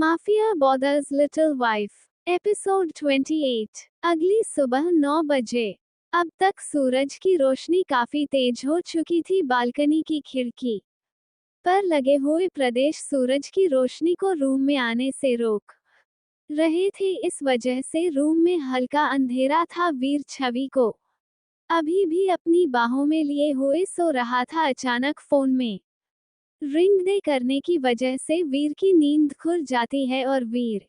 Mafia bothers little wife episode 28। अगली सुबह 9 बजे। अब तक सूरज की रोशनी काफी तेज हो चुकी थी। बालकनी की खिड़की पर लगे हुए प्रदेश सूरज की रोशनी को रूम में आने से रोक रहे थे। इस वजह से रूम में हल्का अंधेरा था। वीर छवि को अभी भी अपनी बाहों में लिए हुए सो रहा था। अचानक फोन में रिंग दे करने की वजह से वीर की नींद खुल जाती है और वीर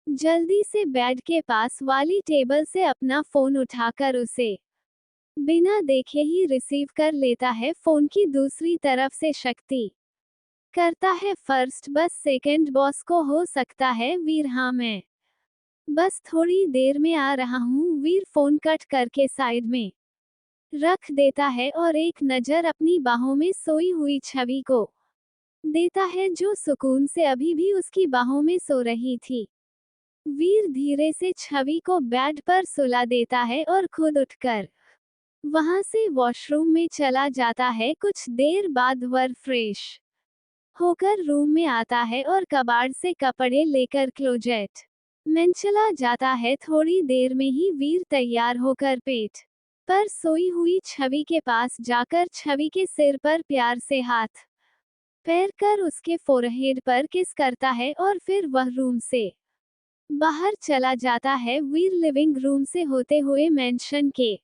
जल्दी से बेड के पास वाली टेबल से अपना फोन उठाकर उसे बिना देखे ही रिसीव कर लेता है। फोन की दूसरी तरफ से शक्ति करता है फर्स्ट बस सेकंड बॉस को हो सकता है। वीर हाँ मैं बस थोड़ी देर में आ रहा हूँ। वीर फोन कट करके साइड में रख देता है और एक नज़र अपनी बाहों में सोई हुई छवि को देता है जो सुकून से अभी भी उसकी बाहों में सो रही थी। वीर धीरे से छवि को बेड पर सुला देता है और खुद उठकर वहां से वॉशरूम में चला जाता है। कुछ देर बाद वर फ्रेश होकर रूम में आता है और कबाड़ से कपड़े लेकर क्लोजेट में चला जाता है। थोड़ी देर में ही वीर तैयार होकर पेट पर सोई हुई छवि के पास जाकर छवि के सिर पर प्यार से हाथ पैर कर उसके फोरहेड पर किस करता है और फिर वह रूम से बाहर चला जाता है। वीर लिविंग रूम से होते हुए मेंशन के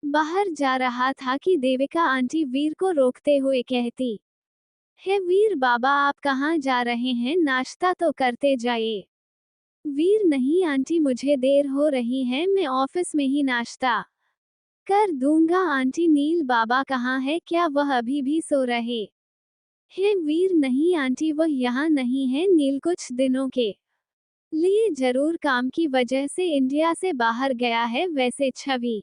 बाहर जा रहा था कि देविका आंटी वीर को रोकते हुए कहती है, वीर बाबा आप कहाँ जा रहे हैं? नाश्ता तो करते जाइए। वीर नहीं आंटी मुझे देर हो रही है, मैं ऑफिस में ही नाश्ता कर दूंगा। आंटी नील बाबा कहाँ है? क्या वह अभी भी सो रहे है? वीर नहीं आंटी वह यहाँ नहीं है। नील कुछ दिनों के लिए जरूर काम की वजह से इंडिया से बाहर गया है। वैसे छवि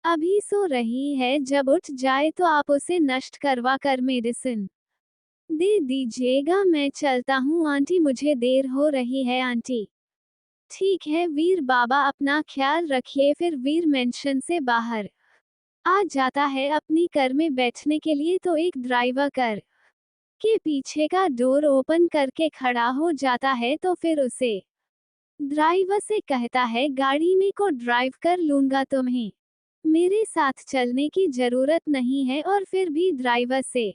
अभी सो रही है, जब उठ जाए तो आप उसे नष्ट करवा कर मेडिसिन दे दीजिएगा। मैं चलता हूँ आंटी मुझे देर हो रही है। आंटी ठीक है वीर बाबा अपना ख्याल रखिए। फिर वीर मेंशन से बाहर आ जाता है अपनी कार में बैठने के लिए तो एक ड्राइवर कर के पीछे का डोर ओपन करके खड़ा हो जाता है। तो फिर उसे ड्राइवर से कहता है, गाड़ी में को ड्राइव कर लूंगा, तुम्हें मेरे साथ चलने की जरूरत नहीं है। और फिर भी ड्राइवर से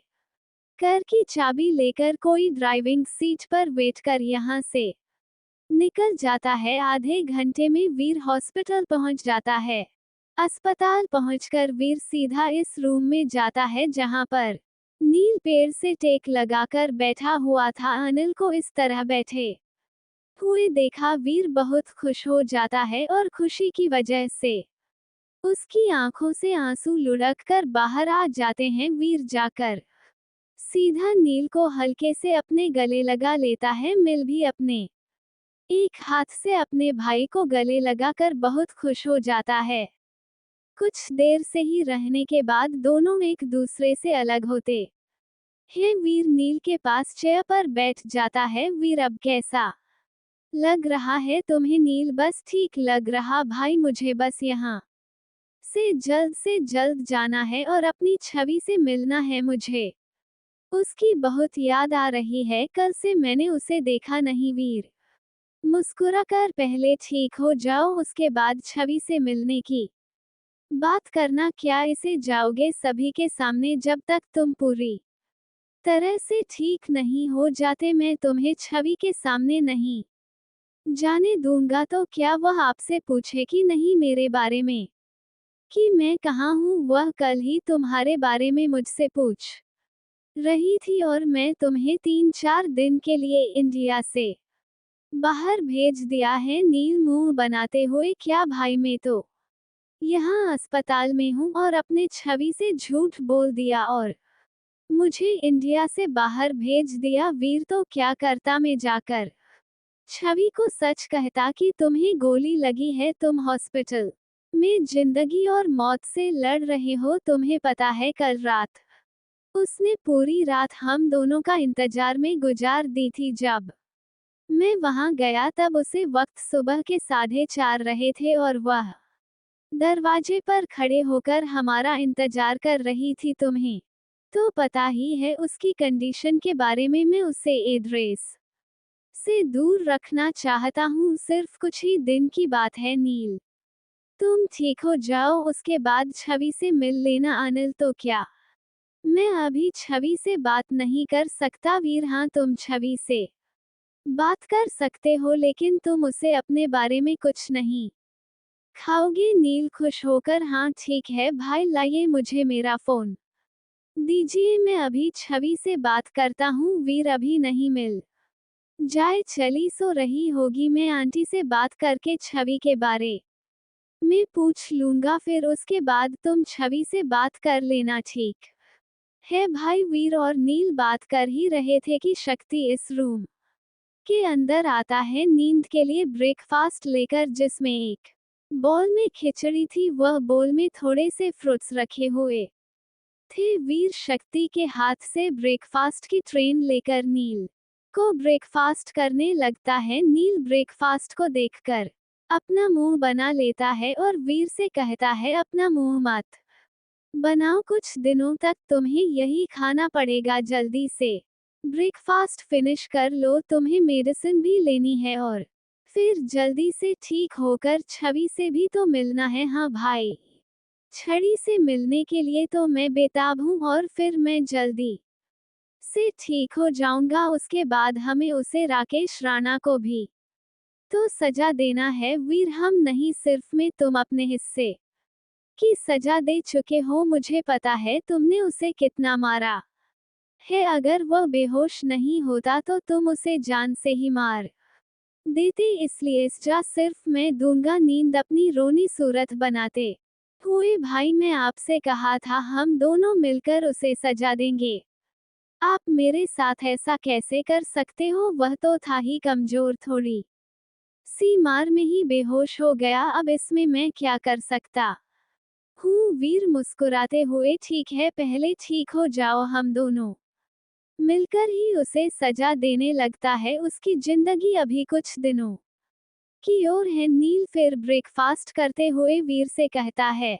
कार की चाबी लेकर कोई ड्राइविंग सीट पर वेट कर यहाँ से निकल जाता है। आधे घंटे में वीर हॉस्पिटल पहुंच जाता है। अस्पताल पहुंचकर वीर सीधा इस रूम में जाता है जहां पर नील पेड़ से टेक लगाकर बैठा हुआ था। अनिल को इस तरह बैठे हुए देखा वीर बहुत खुश हो जाता है और खुशी की वजह से उसकी आंखों से आंसू लुढ़क कर बाहर आ जाते हैं। वीर जाकर सीधा नील को हल्के से अपने गले लगा लेता है। मिल भी अपने एक हाथ से अपने भाई को गले लगाकर बहुत खुश हो जाता है। कुछ देर से ही रहने के बाद दोनों एक दूसरे से अलग होते हैं। वीर नील के पास चेयर पर बैठ जाता है। वीर अब कैसा लग रहा है तुम्हें? नील बस ठीक लग रहा भाई, मुझे बस यहाँ से जल्द जाना है और अपनी छवि से मिलना है। मुझे उसकी बहुत याद आ रही है, कल से मैंने उसे देखा नहीं। वीर मुस्कुराकर पहले ठीक हो जाओ, उसके बाद छवि से मिलने की बात करना। क्या इसे जाओगे सभी के सामने? जब तक तुम पूरी तरह से ठीक नहीं हो जाते मैं तुम्हें छवि के सामने नहीं जाने दूंगा। तो क्या वह आपसे पूछे कि नहीं मेरे बारे में कि मैं कहाँ हूँ? वह कल ही तुम्हारे बारे में मुझसे पूछ रही थी और मैं तुम्हें 3-4 दिन के लिए इंडिया से बाहर भेज दिया है। नील मुंह बनाते हुए, क्या भाई मैं तो यहाँ अस्पताल में हूँ और अपने छवि से झूठ बोल दिया और मुझे इंडिया से बाहर भेज दिया। वीर तो क्या करता मैं जाकर छवि को सच कहता कि तुम्हें गोली लगी है, तुम हॉस्पिटल में जिंदगी और मौत से लड़ रहे हो। तुम्हें पता है कल रात उसने पूरी रात हम दोनों का इंतजार में गुजार दी थी। जब मैं वहां गया तब उसे वक्त सुबह के 4:30 रहे थे और वह दरवाजे पर खड़े होकर हमारा इंतजार कर रही थी। तुम्हें तो पता ही है उसकी कंडीशन के बारे में। मैं उसे एड्रेस उससे दूर रखना चाहता हूँ, सिर्फ कुछ ही दिन की बात है नील। तुम ठीक हो जाओ, उसके बाद छवि से मिल लेना अनिल। तो क्या मैं अभी छवि से बात नहीं कर सकता वीर? हाँ, तुम छवि से बात कर सकते हो, लेकिन तुम उसे अपने बारे में कुछ नहीं खाओगे। नील खुश होकर हाँ ठीक है भाई, लाइए मुझे मेरा फोन दीजिए, मैं अभी छवि से बात करता हूँ। वीर अभी नहीं मिल जाए, चली सो रही होगी, मैं आंटी से बात करके छवि के बारे में पूछ लूंगा, फिर उसके बाद तुम छवि से बात कर लेना, ठीक है भाई? वीर और नील बात कर ही रहे थे कि शक्ति इस रूम के अंदर आता है नींद के लिए ब्रेकफास्ट लेकर, जिसमें एक बोल में खिचड़ी थी, वह बोल में थोड़े से फ्रूट्स रखे हुए थे। वीर शक्ति के हाथ से ब्रेकफास्ट की ट्रेन लेकर नील को ब्रेकफास्ट करने लगता है। नील ब्रेकफास्ट को देखकर अपना मुंह बना लेता है और वीर से कहता है, अपना मुंह मत बनाओ, कुछ दिनों तक तुम्हें यही खाना पड़ेगा, जल्दी से ब्रेकफास्ट फिनिश कर लो, तुम्हें मेडिसिन भी लेनी है और फिर जल्दी से ठीक होकर छवि से भी तो मिलना है। हाँ भाई, छड़ी से मिलने के लिए तो मैं बेताब हूँ, और फिर मैं जल्दी से ठीक हो जाऊंगा। उसके बाद हमें उसे राकेश राणा को भी तो सजा देना है वीर, हम नहीं, सिर्फ मैं। तुम अपने हिस्से की सजा दे चुके हो, मुझे पता है तुमने उसे कितना मारा है। अगर वह बेहोश नहीं होता तो तुम उसे जान से ही मार देते, इसलिए सजा सिर्फ मैं दूंगा। नींद अपनी रोनी सूरत बनाते हुए, भाई मैं आपसे कहा था हम दोनों मिलकर उसे सजा देंगे, आप मेरे साथ ऐसा कैसे कर सकते हो? वह तो था ही कमजोर, थोड़ी सी मार में ही बेहोश हो गया, अब इसमें मैं क्या कर सकता हूँ? वीर मुस्कुराते हुए, ठीक है, पहले ठीक हो जाओ, हम दोनों मिलकर ही उसे सजा देने लगता है। उसकी जिंदगी अभी कुछ दिनों की ओर है। नील फिर ब्रेकफास्ट करते हुए वीर से कहता है,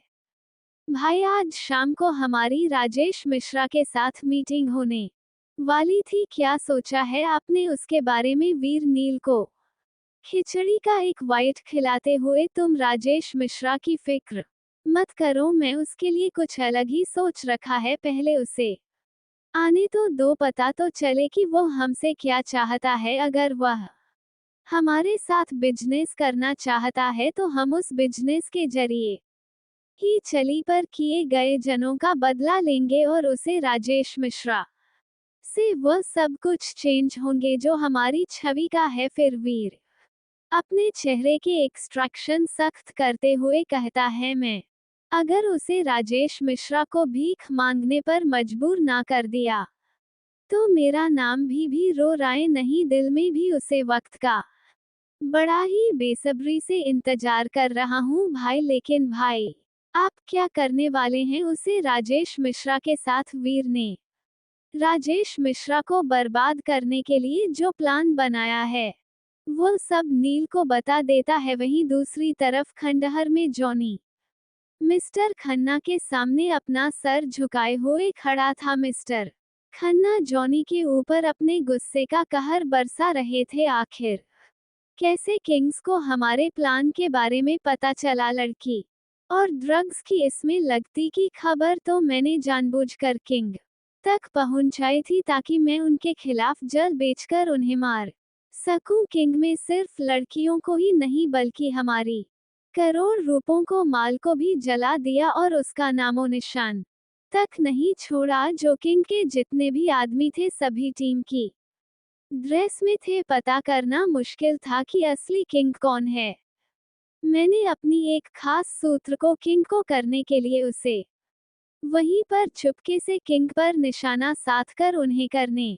भाई आज शाम को हमारी राजेश मिश्रा के साथ मीटिंग होने वाली थी, क्या सोचा है आपने उसके बारे में? वीर नील को खिचड़ी का एक वाइट खिलाते हुए, तुम राजेश मिश्रा की फिक्र मत करो, मैं उसके लिए कुछ अलग ही सोच रखा है, पहले उसे आने तो दो, पता तो चले कि वो हमसे क्या चाहता है। अगर वह हमारे साथ बिजनेस करना चाहता है तो हम उस बिजनेस के जरिए ही चली पर किए गए जनों का बदला लेंगे, और उसे राजेश मिश्रा से वह सब कुछ चेंज होंगे जो हमारी छवि का है। फिर वीर अपने चेहरे के एक्सट्रैक्शन सख्त करते हुए कहता है, मैं अगर उसे राजेश मिश्रा को भीख मांगने पर मजबूर ना कर दिया तो मेरा नाम भी रो राय नहीं, दिल में भी उसे वक्त का बड़ा ही बेसब्री से इंतजार कर रहा हूँ भाई। लेकिन भाई आप क्या करने वाले हैं उसे राजेश मिश्रा के साथ? वीर ने राजेश मिश्रा को बर्बाद करने के लिए जो प्लान बनाया है वो सब नील को बता देता है। वहीं दूसरी तरफ खंडहर में जॉनी मिस्टर खन्ना के सामने अपना सर झुकाए हुए खड़ा था। मिस्टर खन्ना जॉनी के ऊपर अपने गुस्से का कहर बरसा रहे थे। आखिर कैसे किंग्स को हमारे प्लान के बारे में पता चला? लड़की और ड्रग्स की इसमें लगती की खबर तो मैंने जानबूझकर किंग तक पहुंचाई थी, ताकि मैं उनके खिलाफ जल बेचकर उन्हें मार सकूं। किंग में सिर्फ लड़कियों को ही नहीं बल्कि हमारी करोड़ रुपयों को, माल को भी जला दिया, और उसका नामो निशान तक नहीं छोड़ा। जो किंग के जितने भी आदमी थे सभी टीम की ड्रेस में थे। पता करना मुश्किल था कि असली किंग कौन है। मैंने अपनी एक खास सूत्र को किंग को करने के लिए उसे वहीं पर चुपके से किंग पर निशाना साधकर उन्हें करने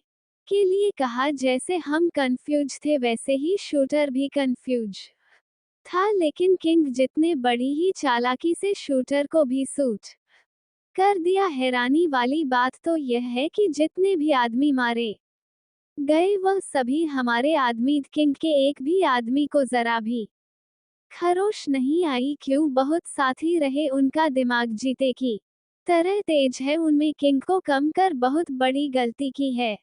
के लिए कहा। जैसे हम कंफ्यूज थे वैसे ही शूटर भी कंफ्यूज था, लेकिन किंग जितने बड़ी ही चालाकी से शूटर को भी सूट कर दिया। हैरानी वाली बात तो यह है कि जितने भी आदमी मारे गए वह सभी हमारे आदमी। किंग के एक भी आदमी को जरा भी खरोश नहीं आई। क्यों? बहुत साथी रहे, उनका दिमाग जीते की तरह तेज है। उनमें किंग को कम कर बहुत बड़ी गलती की है।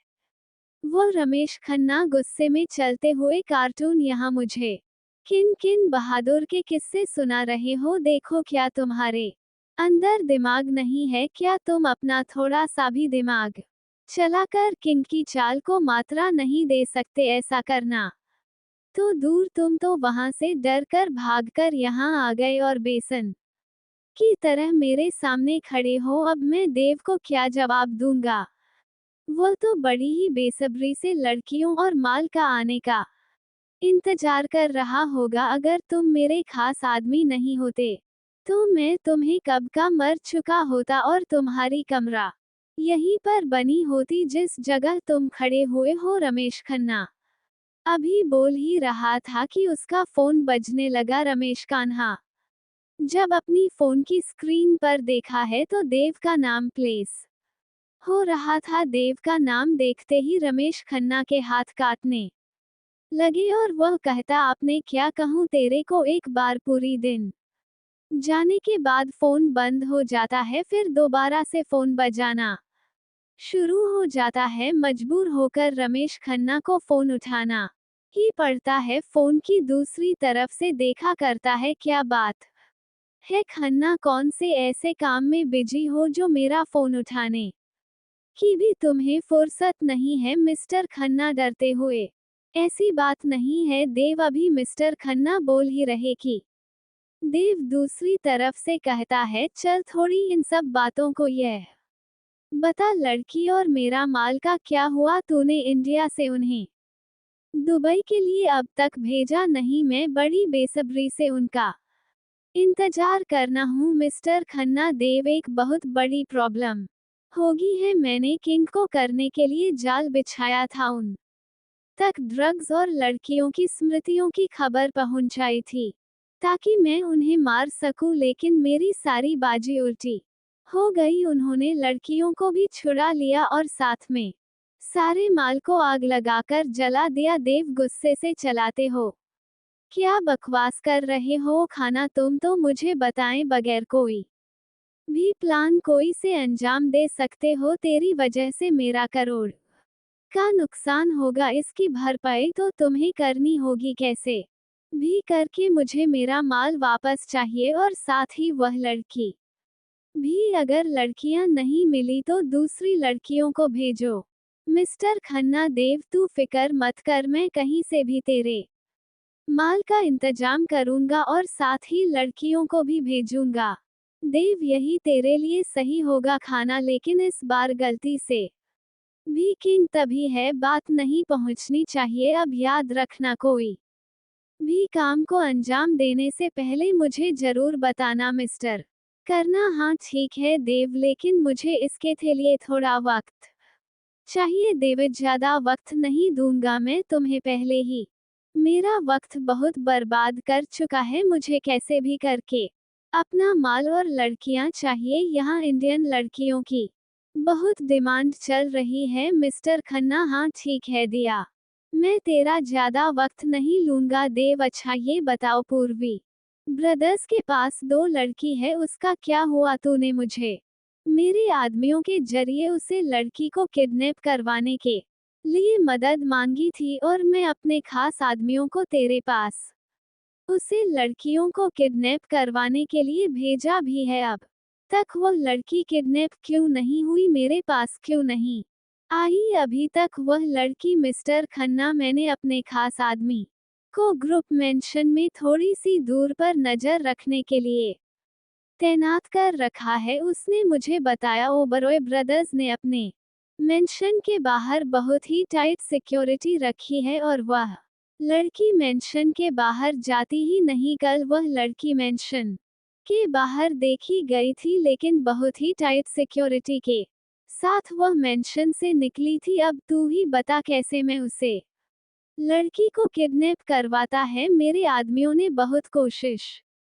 वो रमेश खन्ना गुस्से में चलते हुए, कार्टून यहाँ मुझे किन किन बहादुर के किस्से सुना रहे हो? देखो क्या तुम्हारे अंदर दिमाग नहीं है क्या? तुम अपना थोड़ा सा भी दिमाग चलाकर किंग की चाल को मात्रा नहीं दे सकते? ऐसा करना तो दूर, तुम तो वहां से डर कर भाग कर यहाँ आ गए और बेसन की तरह मेरे सामने खड़े हो। अब मैं देव को क्या जवाब दूंगा? वो तो बड़ी ही बेसब्री से लड़कियों और माल का आने का इंतजार कर रहा होगा। अगर तुम मेरे खास आदमी नहीं होते तो मैं तुम्हें कब का मर चुका होता और तुम्हारी कमरा यहीं पर बनी होती जिस जगह तुम खड़े हुए हो। रमेश खन्ना अभी बोल ही रहा था कि उसका फोन बजने लगा। रमेश कान्हा जब अपनी फोन की स्क्रीन पर देखा है तो देव का नाम प्लेस हो रहा था। देव का नाम देखते ही रमेश खन्ना के हाथ कांपने लगे और वह कहता, आपने क्या कहूँ तेरे को? एक बार पूरी दिन जाने के बाद फोन बंद हो जाता है, फिर दोबारा से फोन बजाना शुरू हो जाता है। मजबूर होकर रमेश खन्ना को फोन उठाना ही पड़ता है। फोन की दूसरी तरफ से देखा करता है, क्या बात है खन्ना, कौन से ऐसे काम में बिजी हो जो मेरा फोन उठाने की भी तुम्हें फुर्सत नहीं है? मिस्टर खन्ना डरते हुए, ऐसी बात नहीं है देव, अभी मिस्टर खन्ना बोल ही रहे कि देव दूसरी तरफ से कहता है, चल थोड़ी इन सब बातों को यह बता, लड़की और मेरा माल का क्या हुआ? तूने इंडिया से उन्हें दुबई के लिए अब तक भेजा नहीं? मैं बड़ी बेसब्री से उनका इंतजार करना हूँ मिस्टर खन्ना। देव, एक बहुत बड़ी प्रॉब्लम होगी है। मैंने किंग को करने के लिए जाल बिछाया था, उन तक ड्रग्स और लड़कियों की स्मृतियों की खबर पहुंचाई थी ताकि मैं उन्हें मार सकूं, लेकिन मेरी सारी बाजी उल्टी हो गई। उन्होंने लड़कियों को भी छुड़ा लिया और साथ में सारे माल को आग लगाकर जला दिया। देव गुस्से से चलाते हो, क्या बकवास कर रहे हो खाना? तुम तो मुझे बताएं बगैर कोई भी प्लान कोई से अंजाम दे सकते हो? तेरी वजह से मेरा करोड़ का नुकसान होगा, इसकी भरपाई तो तुम्हें करनी होगी। कैसे भी करके मुझे मेरा माल वापस चाहिए और साथ ही वह लड़की भी। अगर लड़कियां नहीं मिली तो दूसरी लड़कियों को भेजो मिस्टर खन्ना। देव, तू फिक्र मत कर, मैं कहीं से भी तेरे माल का इंतजाम करूंगा और साथ ही लड़कियों को भी भेजूंगा। देव, यही तेरे लिए सही होगा खाना, लेकिन इस बार गलती से भी किंग तभी है बात नहीं पहुंचनी चाहिए। अब याद रखना, कोई भी काम को अंजाम देने से पहले मुझे जरूर बताना मिस्टर करना। हाँ ठीक है देव, लेकिन मुझे इसके लिए थोड़ा वक्त चाहिए। देव, ज्यादा वक्त नहीं दूंगा मैं तुम्हें, पहले ही मेरा वक्त बहुत बर्बाद कर चुका है। मुझे कैसे भी करके अपना माल और लड़कियां चाहिए। यहाँ इंडियन लड़कियों की बहुत डिमांड चल रही है मिस्टर खन्ना। हाँ ठीक है दिया, मैं तेरा ज्यादा वक्त नहीं लूंगा। देव, अच्छा ये बताओ, पूर्वी ब्रदर्स के पास दो लड़की है, उसका क्या हुआ? तूने मुझे मेरे आदमियों के जरिए उसे लड़की को किडनैप करवाने के लिए मदद मांगी थी और मैं अपने खास आदमियों को तेरे पास उसे लड़कियों को किडनैप करवाने के लिए भेजा भी है। अब तक वह लड़की किडनैप क्यों नहीं हुई? मेरे पास क्यों नहीं आई अभी तक वह लड़की? मिस्टर खन्ना, मैंने अपने खास आदमी को ग्रुप मेंशन में थोड़ी सी दूर पर नजर रखने के लिए तैनात कर रखा है। उसने मुझे बताया ओबरॉय ब्रदर्स ने अपने मेंशन के बाहर बहुत ही टाइट सिक्योरिटी रखी है और वह लड़की मेंशन के बाहर जाती ही नहीं। कल वह लड़की मेंशन के बाहर देखी गई थी, लेकिन बहुत ही टाइट सिक्योरिटी के साथ वह मेंशन से निकली थी। अब तू ही बता कैसे मैं उसे लड़की को किडनैप करवाता है? मेरे आदमियों ने बहुत कोशिश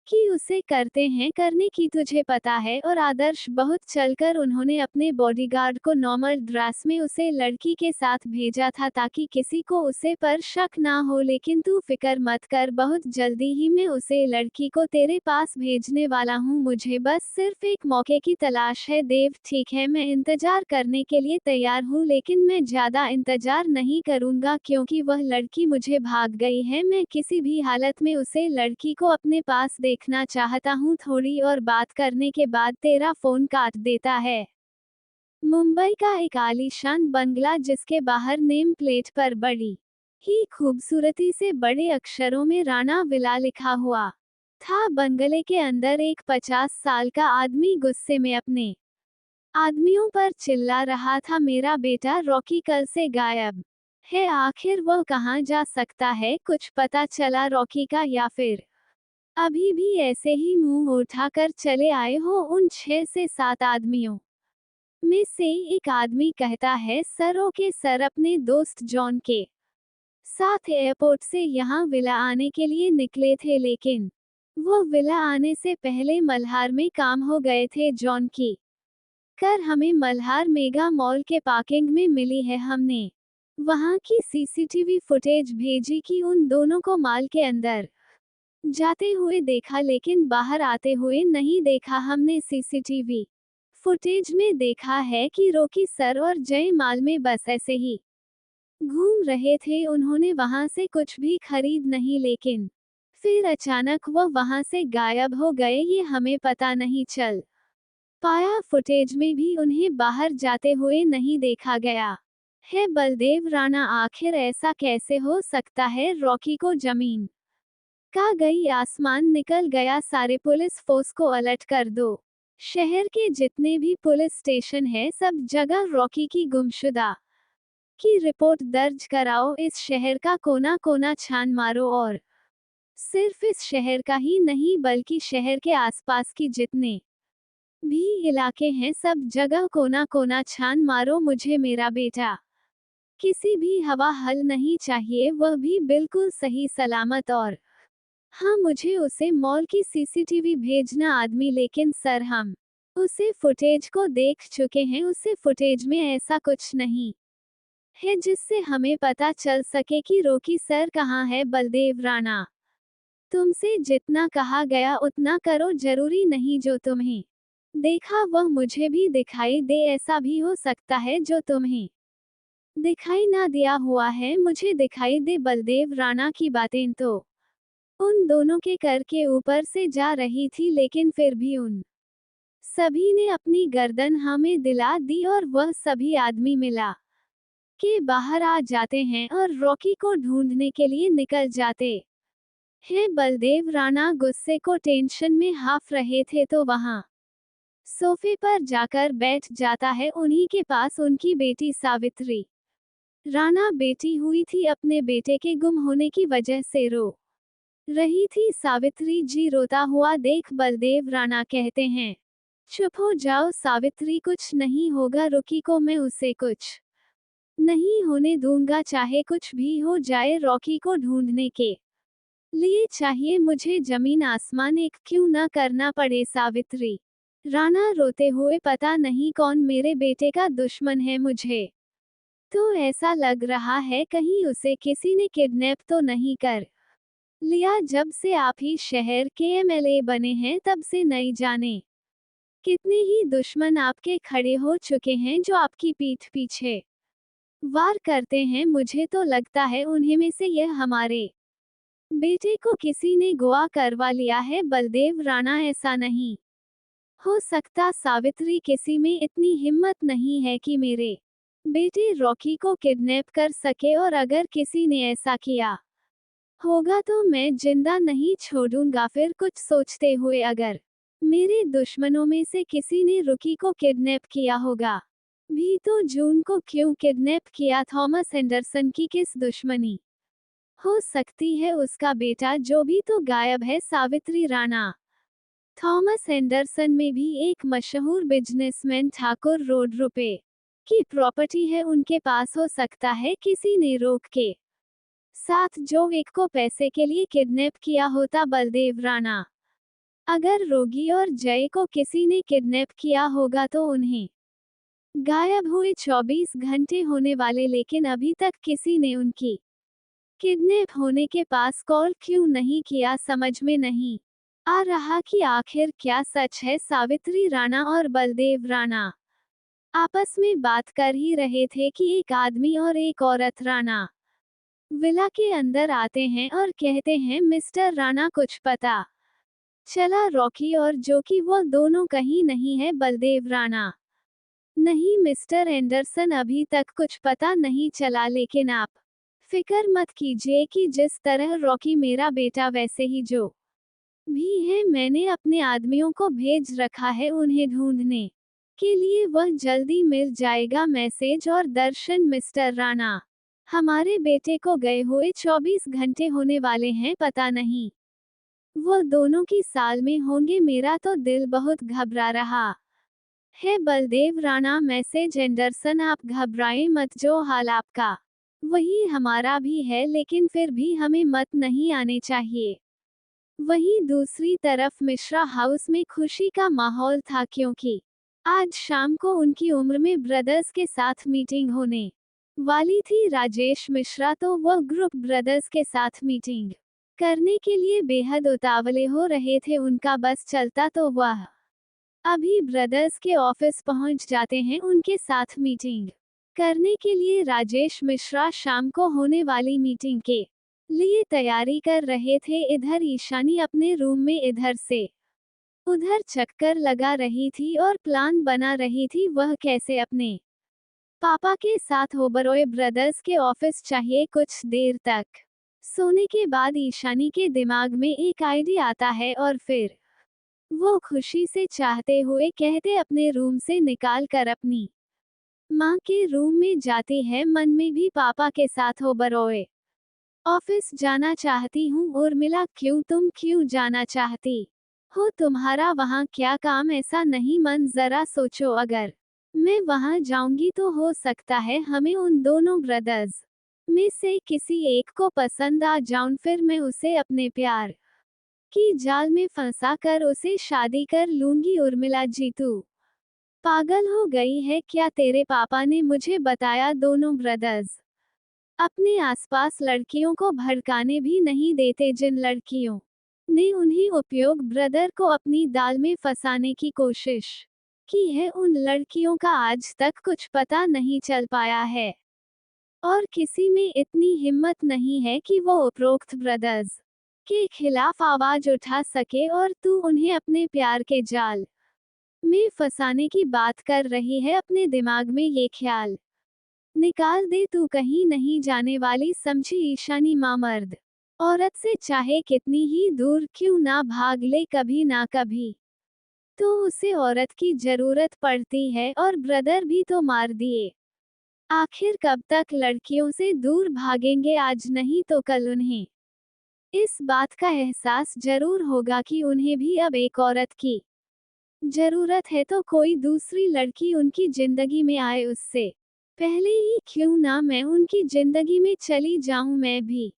कि उसे करते हैं करने की तुझे पता है। और आदर्श बहुत चलकर उन्होंने अपने बॉडीगार्ड को नॉर्मल ड्रेस में उसे लड़की के साथ भेजा था ताकि किसी को उसे पर शक ना हो, लेकिन तू फिक्र मत कर, बहुत जल्दी ही मैं उसे लड़की को तेरे पास भेजने वाला हूँ। मुझे बस सिर्फ एक मौके की तलाश है देव। ठीक है, मैं इंतजार करने के लिए तैयार हूँ, लेकिन मैं ज्यादा इंतजार नहीं करूंगा क्योंकि वह लड़की मुझे भाग गई है। मैं किसी भी हालत में उसे लड़की को अपने पास देखना चाहता हूँ। थोड़ी और बात करने के बाद तेरा फोन काट देता है। मुंबई का एक आलीशान बंगला जिसके बाहर नेम प्लेट पर बड़ी ही खूबसूरती से बड़े अक्षरों में राणा विला लिखा हुआ था। बंगले के अंदर एक 50 साल का आदमी गुस्से में अपने आदमियों पर चिल्ला रहा था, मेरा बेटा रॉकी कल से गायब है, आखिर वह कहाँ जा सकता है? कुछ पता चला रॉकी का, या फिर अभी भी ऐसे ही मुंह उठाकर चले आए हो? उन 6 से 7 आदमियों में से एक आदमी कहता है, सर ओके सर, अपने दोस्त जॉन के साथ एयरपोर्ट से यहाँ विला आने के लिए निकले थे, लेकिन वो विला आने से पहले मल्हार में काम हो गए थे। जॉन की कर हमें मल्हार मेगा मॉल के पार्किंग में मिली है। हमने वहां की सीसीटीवी फुटेज भेजी कि उन दोनों को मॉल के अंदर जाते हुए देखा, लेकिन बाहर आते हुए नहीं देखा। हमने सीसीटीवी फुटेज में देखा है कि रॉकी सर और जय माल में बस ऐसे ही घूम रहे थे। उन्होंने वहां से कुछ भी खरीद नहीं, लेकिन फिर अचानक वो वहां से गायब हो गए। ये हमें पता नहीं चल पाया, फुटेज में भी उन्हें बाहर जाते हुए नहीं देखा गया है। बलदेव राणा, आखिर ऐसा कैसे हो सकता है? रॉकी को जमीन का गई आसमान निकल गया। सारे पुलिस फोर्स को अलर्ट कर दो। शहर के जितने भी पुलिस स्टेशन है सब जगह रॉकी की गुमशुदा की रिपोर्ट दर्ज कराओ। इस शहर का कोना कोना छान मारो, और सिर्फ इस शहर का ही नहीं बल्कि शहर के आसपास की जितने भी इलाके हैं सब जगह कोना कोना छान मारो। मुझे मेरा बेटा किसी भी हवा हल नहीं चाहिए, वह भी बिल्कुल सही सलामत। और हाँ, मुझे उसे मॉल की सीसीटीवी भेजना आदमी। लेकिन सर, हम उसे फुटेज को देख चुके हैं, उसे फुटेज में ऐसा कुछ नहीं है जिससे हमें पता चल सके कि रॉकी सर कहाँ है। बलदेव राणा, तुमसे जितना कहा गया उतना करो, जरूरी नहीं जो तुम्हें देखा वह मुझे भी दिखाई दे। ऐसा भी हो सकता है जो तुम्हें दिखाई ना दिया हुआ है मुझे दिखाई दे। बलदेव राणा की बातें तो उन दोनों के कर के ऊपर से जा रही थी, लेकिन फिर भी उन सभी ने अपनी गर्दन हमें दिला दी और वह सभी आदमी मिला के बाहर आ जाते हैं और रॉकी को ढूंढने के लिए निकल जाते हैं। बलदेव राणा गुस्से को टेंशन में हाफ रहे थे तो वहां सोफे पर जाकर बैठ जाता है। उन्हीं के पास उनकी बेटी सावित्री राणा बैठी हुई थी, अपने बेटे के गुम होने की वजह से रो रही थी। सावित्री जी रोता हुआ देख बलदेव राणा कहते हैं, चुप हो जाओ सावित्री, कुछ नहीं होगा रॉकी को, मैं उसे कुछ नहीं होने दूंगा, चाहे कुछ भी हो जाए। रॉकी को ढूंढने के लिए चाहिए मुझे जमीन आसमान एक क्यों न करना पड़े। सावित्री राणा रोते हुए, पता नहीं कौन मेरे बेटे का दुश्मन है, मुझे तो ऐसा लग रहा है कहीं उसे किसी ने किडनैप तो नहीं कर लिया। जब से आप ही शहर के एमएलए बने हैं तब से नहीं जाने कितने ही दुश्मन आपके खड़े हो चुके हैं जो आपकी पीठ पीछे वार करते हैं। मुझे तो लगता है उन्हीं में से यह हमारे बेटे को किसी ने गोवा करवा लिया है। बलदेव राणा, ऐसा नहीं हो सकता सावित्री, किसी में इतनी हिम्मत नहीं है कि मेरे बेटे रॉकी को किडनैप कर सके, और अगर किसी ने ऐसा किया होगा तो मैं जिंदा नहीं छोड़ूंगा। फिर कुछ सोचते हुए, अगर मेरे दुश्मनों में से किसी ने रॉकी को किडनैप किया होगा भी तो जून को क्यों किडनैप किया? थॉमस एंडरसन की किस दुश्मनी हो सकती है? उसका बेटा जो भी तो गायब है। सावित्री राणा, थॉमस एंडरसन में भी एक मशहूर बिजनेसमैन ठाकुर रोड रुपए की प्रॉपर्टी है उनके पास। हो सकता है किसी ने रोक के साथ जो एक को पैसे के लिए किडनैप किया होता। बलदेव राणा अगर रोगी और जय को किसी ने किडनैप किया होगा तो उन्हें गायब हुए 24 घंटे होने वाले, लेकिन अभी तक किसी ने उनकी किडनैप होने के पास कॉल क्यों नहीं किया, समझ में नहीं आ रहा कि आखिर क्या सच है। सावित्री राणा और बलदेव राणा आपस में बात कर ही रहे थे कि एक आदमी और एक औरत राणा विला के अंदर आते हैं और कहते हैं, मिस्टर राणा कुछ पता चला रॉकी और जो कि वो दोनों कहीं नहीं है। बलदेव राणा, नहीं मिस्टर एंडरसन, अभी तक कुछ पता नहीं चला, लेकिन आप फिक्र मत कीजिए कि जिस तरह रॉकी मेरा बेटा वैसे ही जो भी है मैंने अपने आदमियों को भेज रखा है उन्हें ढूंढने के लिए, वह जल्दी मिल जाएगा। मैसेज और दर्शन, मिस्टर राणा, हमारे बेटे को गए हुए 24 घंटे होने वाले हैं, पता नहीं वो दोनों की साल में होंगे। मेरा तो दिल बहुत घबरा रहा है। बलदेव राणा, मैसेज एंडरसन, आप घबराएं मत, जो हाल आपका वही हमारा भी है, लेकिन फिर भी हमें मत नहीं आने चाहिए। वहीं दूसरी तरफ मिश्रा हाउस में खुशी का माहौल था, क्योंकि आज शाम को उनकी उम्र में ब्रदर्स के साथ मीटिंग होने वाली थी। राजेश मिश्रा तो वह ग्रुप ब्रदर्स के साथ मीटिंग करने के लिए बेहद उतावले हो रहे थे। उनका बस चलता तो वह अभी ब्रदर्स के ऑफिस पहुंच जाते हैं उनके साथ मीटिंग करने के लिए। राजेश मिश्रा शाम को होने वाली मीटिंग के लिए तैयारी कर रहे थे। इधर ईशानी अपने रूम में इधर से उधर चक्कर लगा रही थी और प्लान बना रही थी वह कैसे अपने पापा के साथ ओबरॉय ब्रदर्स के ऑफिस चाहिए। कुछ देर तक सोने के बाद ईशानी के दिमाग में एक आइडिया आता है और फिर वो खुशी से चाहते हुए कहते अपने रूम से निकाल कर अपनी माँ के रूम में जाती है। मन में भी पापा के साथ ओबरॉय ऑफिस जाना चाहती हूँ। उर्मिला, क्यों, तुम क्यों जाना चाहती हो? तुम्हारा वहाँ क्या काम? ऐसा नहीं, मन जरा सोचो, अगर मैं वहाँ जाऊंगी तो हो सकता है हमें उन दोनों ब्रदर्स में से किसी एक को पसंद आ जाऊं, फिर मैं उसे अपने प्यार की जाल में फंसा कर उसे शादी कर लूंगी। उर्मिला जी, तू पागल हो गई है क्या? तेरे पापा ने मुझे बताया दोनों ब्रदर्स अपने आसपास लड़कियों को भड़काने भी नहीं देते। जिन लड़कियों ने उन्हें उपयोग ब्रदर को अपनी दाल में फंसाने की कोशिश की है, उन लड़कियों का आज तक कुछ पता नहीं चल पाया है और किसी में इतनी हिम्मत नहीं है कि वो उपरोक्त ब्रदर्स के खिलाफ आवाज उठा सके, और तू उन्हें अपने प्यार के जाल में फंसाने की बात कर रही है। अपने दिमाग में ये ख्याल निकाल दे, तू कहीं नहीं जाने वाली, समझी? ईशानी माँ मर्द औरत से चाहे कितनी ही दूर क्यों ना भाग ले, कभी ना कभी तो उसे औरत की जरूरत पड़ती है, और ब्रदर भी तो मार दिए। आखिर कब तक लड़कियों से दूर भागेंगे? आज नहीं तो कल उन्हें इस बात का एहसास जरूर होगा कि उन्हें भी अब एक औरत की जरूरत है, तो कोई दूसरी लड़की उनकी जिंदगी में आए उससे पहले ही क्यों ना मैं उनकी जिंदगी में चली जाऊं। मैं भी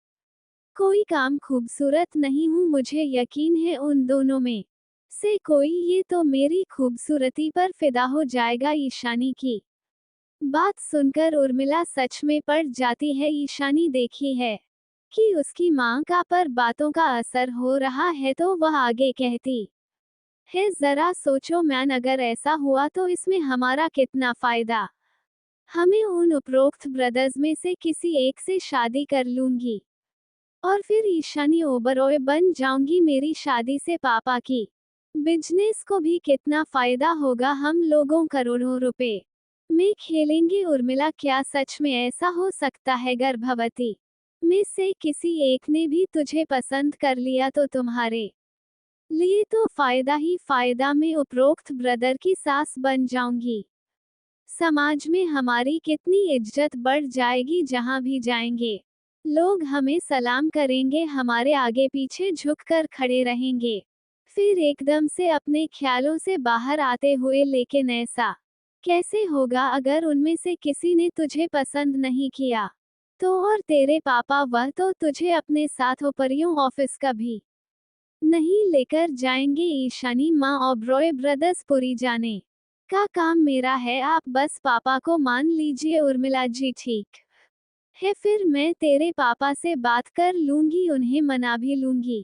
कोई काम खूबसूरत नहीं हूं, मुझे यकीन है उन दोनों में से कोई ये तो मेरी खूबसूरती पर फिदा हो जाएगा। ईशानी की बात सुनकर उर्मिला सच में पड़ जाती है। ईशानी देखी है कि उसकी मां का पर बातों का असर हो रहा है, तो वह आगे कहती है, जरा सोचो मैन, अगर ऐसा हुआ तो इसमें हमारा कितना फायदा? हमें उन उपरोक्त ब्रदर्स में से किसी एक से शादी कर लूंगी और फिर ईशानी ओबरॉय बन जाऊंगी। मेरी शादी से पापा की बिजनेस को भी कितना फायदा होगा? हम लोगों करोड़ों रुपए में खेलेंगे। उर्मिला, क्या सच में ऐसा हो सकता है? गर्भवती में से किसी एक ने भी तुझे पसंद कर लिया तो तुम्हारे लिए तो फायदा ही फायदा। मैं उपरोक्त ब्रदर की सास बन जाऊंगी। समाज में हमारी कितनी इज्जत बढ़ जाएगी, जहां भी जाएंगे लोग हमें सलाम करेंगे, हमारे आगे पीछे झुककर खड़े रहेंगे। फिर एकदम से अपने ख्यालों से बाहर आते हुए, लेकिन ऐसा कैसे होगा अगर उनमें से किसी ने तुझे पसंद नहीं किया तो? और तेरे पापा, वह तो तुझे अपने साथ ऊपरियों ऑफिस कभी नहीं लेकर जाएंगे ईशानी माँ ओबरॉय ब्रदर्स पुरी जाने का काम मेरा है, आप बस पापा को मान लीजिए उर्मिला जी। ठीक है, फिर मैं तेरे पापा से बात कर लूंगी, उन्हें मना भी लूंगी।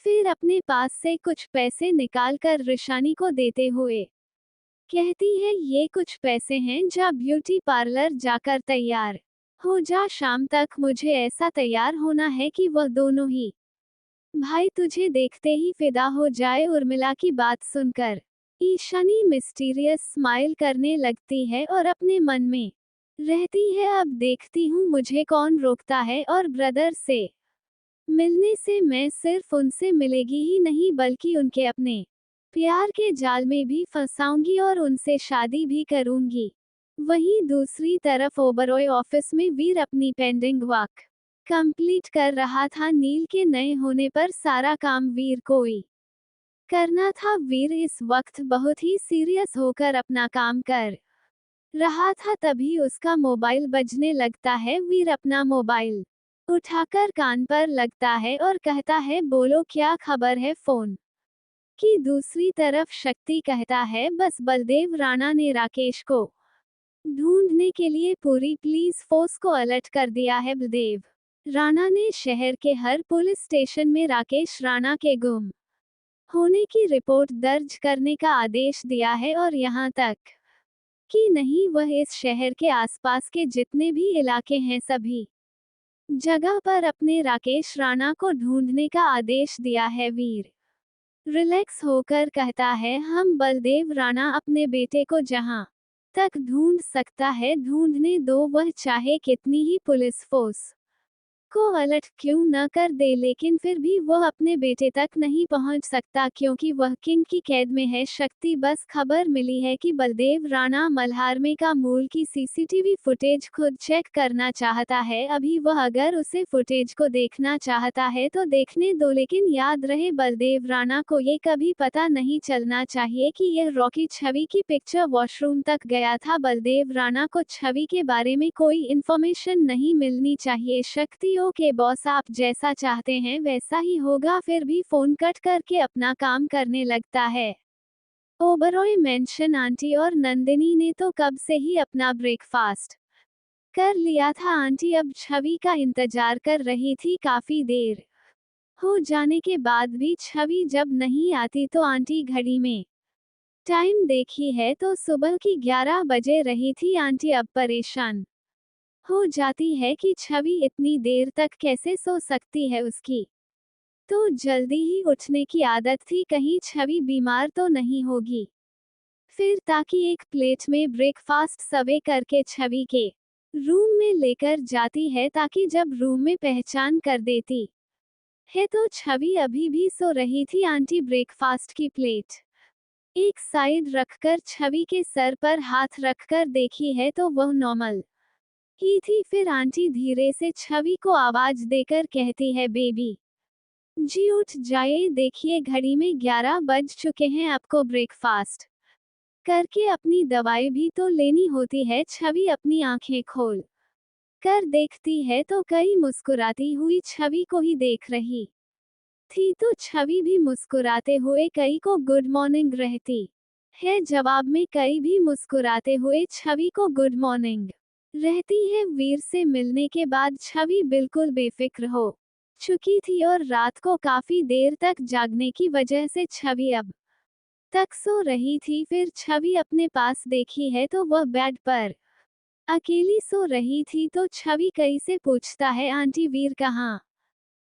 फिर अपने पास से कुछ पैसे निकाल कर ऋषानी को देते हुए कहती है, ये कुछ पैसे हैं, जा ब्यूटी पार्लर जाकर तैयार हो जा, शाम तक मुझे ऐसा तैयार होना है कि वह दोनों ही भाई तुझे देखते ही फिदा हो जाए। उर्मिला की बात सुनकर ईशानी मिस्टीरियस स्माइल करने लगती है और अपने मन में रहती है, अब देखती हूँ मुझे कौन रोकता है, और ब्रदर से मिलने से मैं सिर्फ उनसे मिलेगी ही नहीं बल्कि उनके अपने प्यार के जाल में भी फंसाऊंगी और उनसे शादी भी करूंगी। वहीं दूसरी तरफ ओबरॉय ऑफिस में वीर अपनी पेंडिंग वर्क कंप्लीट कर रहा था। नील के नए होने पर सारा काम वीर को ही करना था। वीर इस वक्त बहुत ही सीरियस होकर अपना काम कर रहा था, तभी उसका मोबाइल बजने लगता है। वीर अपना मोबाइल उठाकर कान पर लगता है और कहता है, बोलो क्या खबर है। फोन की दूसरी तरफ शक्ति कहता है, बस बलदेव राणा ने राकेश को ढूंढने के लिए पूरी पुलिस फोर्स को अलर्ट कर दिया है। बलदेव राणा ने शहर के हर पुलिस स्टेशन में राकेश राणा के गुम होने की रिपोर्ट दर्ज करने का आदेश दिया है, और यहाँ तक कि नहीं, वह इस शहर के आसपास के जितने भी इलाके हैं सभी जगह पर अपने राकेश राणा को ढूंढने का आदेश दिया है। वीर रिलैक्स होकर कहता है, हम बलदेव राणा अपने बेटे को जहां तक ढूंढ सकता है ढूंढने दो, वह चाहे कितनी ही पुलिस फोर्स को अलर्ट क्यों न कर दे, लेकिन फिर भी वह अपने बेटे तक नहीं पहुंच सकता क्योंकि वह किंग की कैद में है। शक्ति बस खबर मिली है कि बलदेव राणा मल्हार में का मूल की सीसीटीवी फुटेज खुद चेक करना चाहता है। अभी वह अगर उसे फुटेज को देखना चाहता है तो देखने दो, लेकिन याद रहे बलदेव राणा को ये कभी पता नहीं चलना चाहिए कि यह रॉकी छवि की पिक्चर वॉशरूम तक गया था। बलदेव राणा को छवि के बारे में कोई इन्फॉर्मेशन नहीं मिलनी चाहिए। शक्ति ओके बॉस, आप जैसा चाहते हैं वैसा ही होगा। फिर भी फोन कट करके अपना काम करने लगता है। ओबरॉय मेंशन आंटी और नंदिनी ने तो कब से ही अपना ब्रेकफास्ट कर लिया था। आंटी अब छवि का इंतजार कर रही थी। काफी देर हो जाने के बाद भी छवि जब नहीं आती तो आंटी घड़ी में टाइम देखी है तो सुबह की 11 बजे रही थी। आंटी अब परेशान हो जाती है कि छवि इतनी देर तक कैसे सो सकती है। उसकी तो जल्दी ही उठने की आदत थी, कहीं छवि बीमार तो नहीं होगी। फिर ताकि एक प्लेट में ब्रेकफास्ट सर्वे करके छवि के रूम में लेकर जाती है ताकि जब रूम में पहचान कर देती है तो छवि अभी भी सो रही थी। आंटी ब्रेकफास्ट की प्लेट एक साइड रखकर छवि के सर पर हाथ रखकर देखी है तो वह नॉर्मल ही थी। फिर आंटी धीरे से छवि को आवाज देकर कहती है, बेबी जी उठ जाइए, देखिए घड़ी में 11 बज चुके हैं, आपको ब्रेकफास्ट करके अपनी दवाई भी तो लेनी होती है। छवि अपनी आंखें खोल कर देखती है तो कई मुस्कुराती हुई छवि को ही देख रही थी, तो छवि भी मुस्कुराते हुए कई को गुड मॉर्निंग रहती है। जवाब में कई भी मुस्कुराते हुए छवि को गुड मॉर्निंग रहती है। वीर से मिलने के बाद छवि बिल्कुल बेफिक्र हो चुकी थी और रात को काफी देर तक जागने की वजह से छवि अब तक सो रही थी। फिर छवि अपने पास देखी है तो वह बेड पर अकेली सो रही थी, तो छवि कई से पूछता है, आंटी वीर कहाँ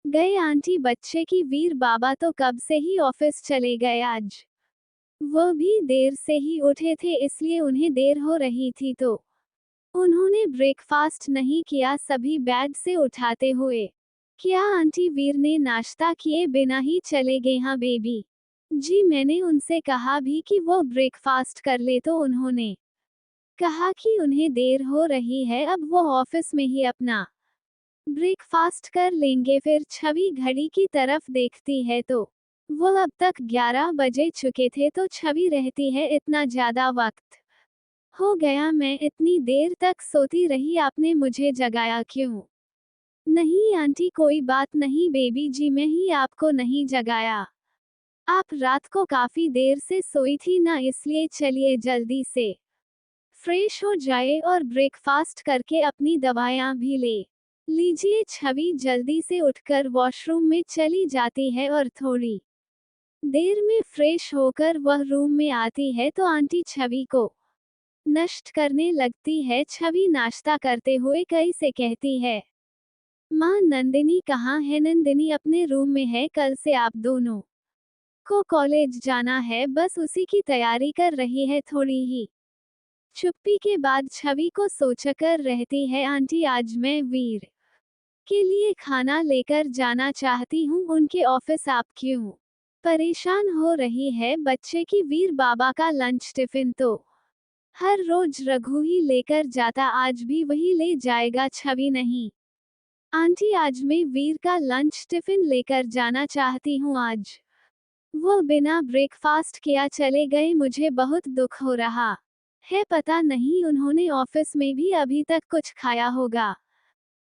गए। आंटी बच्चे की, वीर बाबा तो कब से ही ऑफिस चले गए, आज वह भी देर से ही उठे थे इसलिए उन्हें देर हो रही थी तो उन्होंने ब्रेकफास्ट नहीं किया। सभी बेड से उठाते हुए, क्या आंटी वीर ने नाश्ता किए बिना ही चले गए। हाँ बेबी जी, मैंने उनसे कहा भी कि वो ब्रेकफास्ट कर ले तो उन्होंने कहा कि उन्हें देर हो रही है, अब वो ऑफिस में ही अपना ब्रेकफास्ट कर लेंगे। फिर छवि घड़ी की तरफ देखती है तो वो अब तक 11 बजे चुके थे, तो छवि रहती है, इतना ज्यादा वक्त हो गया, मैं इतनी देर तक सोती रही, आपने मुझे जगाया क्यों। नहीं आंटी कोई बात नहीं बेबी जी, मैं ही आपको नहीं जगाया। आप रात को काफी देर से सोई थी ना, इसलिए चलिए जल्दी से फ्रेश हो जाए और ब्रेकफास्ट करके अपनी दवाइयाँ भी ले लीजिए। छवि जल्दी से उठकर वॉशरूम में चली जाती है और थोड़ी देर में फ्रेश होकर वह रूम में आती है तो आंटी छवि को नष्ट करने लगती है। छवि नाश्ता करते हुए कई से कहती है, माँ नंदिनी कहाँ है? नंदिनी अपने रूम में है, कल से आप दोनों को कॉलेज जाना है, बस उसी की तैयारी कर रही है थोड़ी ही। चुप्पी के बाद छवि को सोचकर रहती है, आंटी आज मैं वीर के लिए खाना लेकर जाना चाहती हूँ उनके ऑफिस, आप क्यों परेशान हो रही है बच्चे की? वीर बाबा का लंच टिफिन तो हर रोज रघु ही लेकर जाता, आज भी वही ले जाएगा। छवि नहीं आंटी, आज मैं वीर का लंच टिफिन लेकर जाना चाहती हूँ, आज वो बिना ब्रेकफास्ट किया चले गए, मुझे बहुत दुख हो रहा है। पता नहीं उन्होंने ऑफिस में भी अभी तक कुछ खाया होगा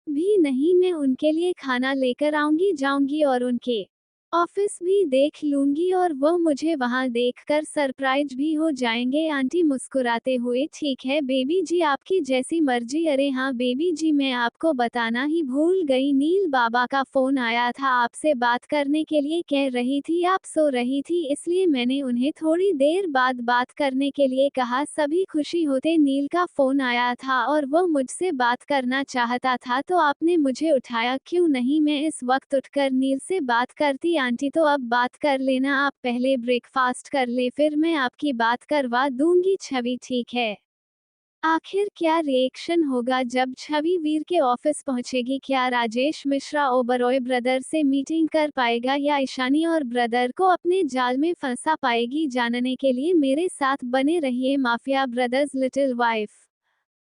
भी नहीं। मैं उनके लिए खाना लेकर आऊंगी, जाऊंगी और उनके ऑफिस भी देख लूंगी और वो मुझे वहां देखकर सरप्राइज भी हो जाएंगे। आंटी मुस्कुराते हुए, ठीक है बेबी जी, आपकी जैसी मर्जी। अरे हाँ बेबी जी, मैं आपको बताना ही भूल गई, नील बाबा का फोन आया था आपसे बात करने के लिए, कह रही थी आप सो रही थी, इसलिए मैंने उन्हें थोड़ी देर बाद बात करने के लिए कहा। सभी खुशी होते नील का फोन आया था और वो मुझसे बात करना चाहता था, तो आपने मुझे उठाया क्यों नहीं? मैं इस वक्त उठकर नील से बात करती। आंटी तो अब बात कर लेना, आप पहले ब्रेकफास्ट कर ले, फिर मैं आपकी बात करवा दूंगी। छवि ठीक है। आखिर क्या रिएक्शन होगा जब छवि वीर के ऑफिस पहुंचेगी? क्या राजेश मिश्रा ओबरॉय ब्रदर से मीटिंग कर पाएगा या ईशानी और ब्रदर को अपने जाल में फंसा पाएगी? जानने के लिए मेरे साथ बने रहिए माफिया ब्रदर्स लिटिल वाइफ।